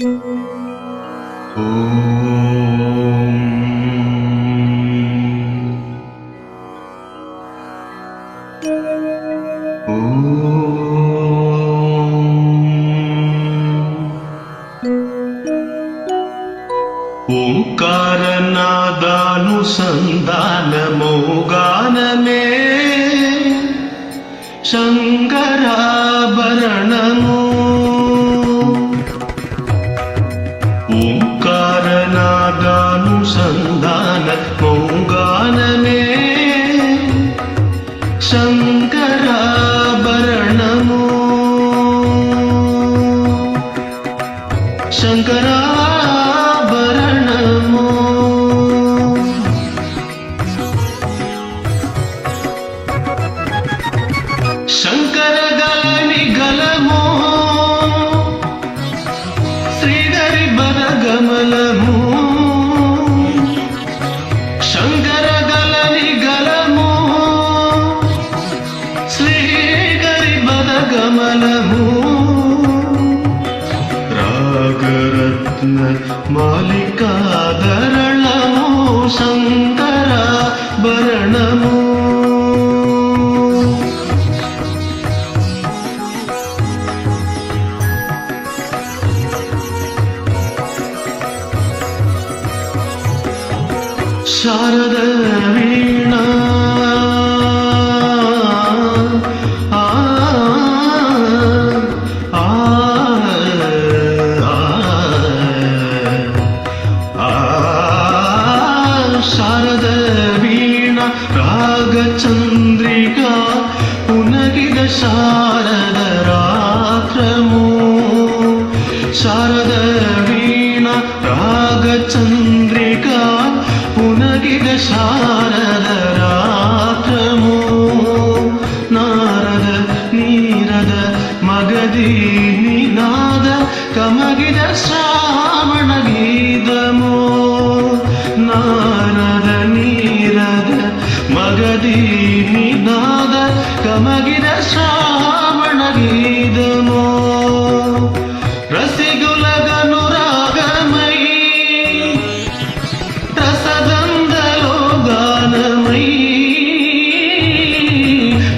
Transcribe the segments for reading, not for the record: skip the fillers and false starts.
ఓంకారనాదానుసంధానమౌగానమే శంకరాభరణము. ఓంకారనాదానుసంధానమౌగానమే శంకరాభరణము. శంకరాభరణము. శంకర గలని గలము శ్రీధరి బరగమలము. శంకర గలని గలము శ్రీధరి బరగమలము. రాగరత్న మాలికాధరణము శంకరాభరణము. శారద వీణ శారద వీణ రాగచంద్రికా పునగిద శారద రాత్రము. శారద వీణ రాగచంద్రికా పునగిద శారద రాత్రము. నారద నీరద మగధీ నినాద కమగిద శ్రావణ గీతము. నారద నీరద మగధీ నినాద కమగిద శ్రావణ గీతము. రసిగుల గనురాగమై రసదందలో గానమై.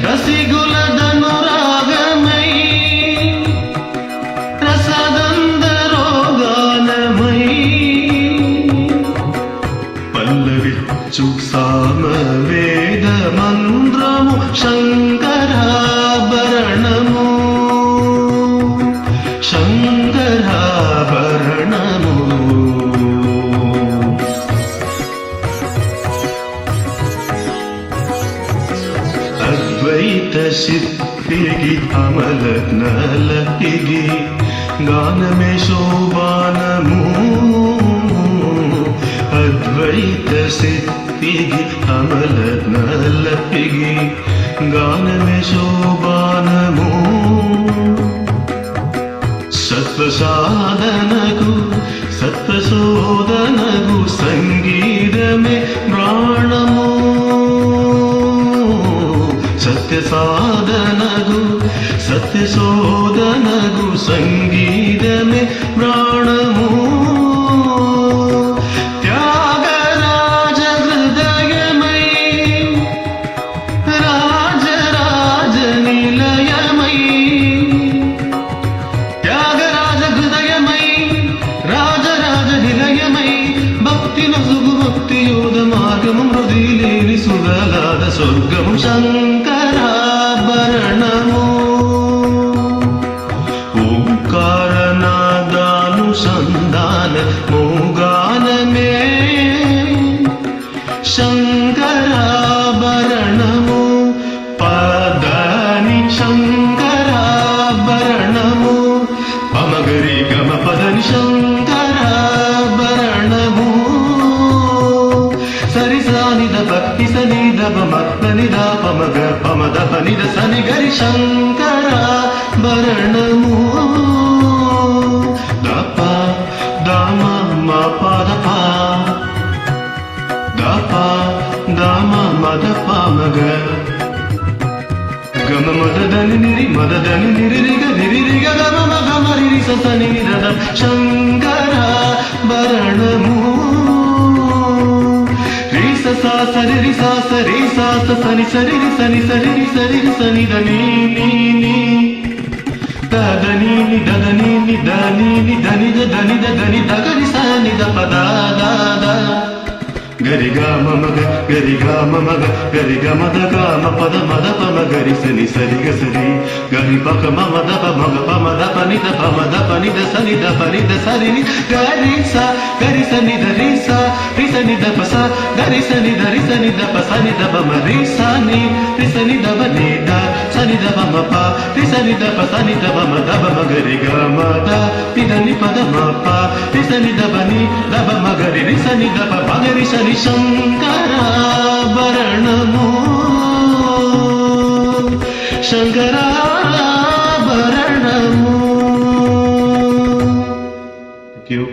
రసిగుల ధనురాగమై రసదందలో గానమై. పల్లవిచ్చు సామవేద మంత్రము శంకరాభరణము. శంకరాభరణము. అద్వైత సిద్ధికి అమలగ్నలకిగి గానమే శోభానము. అద్వైత సిద్ధికి అమలగ్నలకిగి గానమే శోభానము. సత్వసాధనకు సత్వశోధనకు సంగీతమే ప్రాణము. సత్య సాధనకు సత్యశోధనకు సంగీతమే ప్రాణము. త్యాగరాజ హృదయమై రాజరాజ నిలయమై. త్యాగరాజ హృదయమై రాజరాజ నిలయమై. భక్తి నసుగు భక్తి యోగ మార్గము హృదయలేని సుగలాద స్వర్గము శంకరాభరణము. ఓంకారనాదానుసంధానమౌగానమే శంకరాభరణము. పదని శంకరాభరణము. పమగరి గమ పదని శంకరాభరణము. సరిసానిద భక్తి సనిద మత్నిద పమగ పమద పనిద సని గరి శంకరాభరణము. దప దమ మ పద ప దప దమ మద పమగ గమ మదని నిరి మదని నిరి గ నిరి గ గమ గమ రి సని నిద శంకర సా సరి రి సా సరి సా స సని సరి రి సని సరి రి సరి రి సని ద నీ నీ నీ దని ని దని ని దని ని దని ద దని ద దని ద గరి సా ని ద ప ద ద ద గరి గ మ మ గ గరి గ మ మ గ గరి గ మ ద గ మ ప ద మ ద ప మ గరి సని సరి గ సరి గరి ప క మ మ ద ప మ గ ప మ ద ప ని ద ప మ ద ప ని ద సని ద ప ని ద సరి ని గరి సా గరి సని ద రి సా రి సని ద ప సా గరి సని ద రి సని ద ప సని ద ప మ రి సా ని రి సని ద ప ని ద సని ద ప మ ప రి సని ద ప సని ద ప మ ద ప మ గరి గ మ ద ని ద ని ప ద మ ప రి సని ద ప ని ద ప మ గరి రి సని ద ప మ గరి సని శంకరాభరణము శంకరాభరణము. Thank you.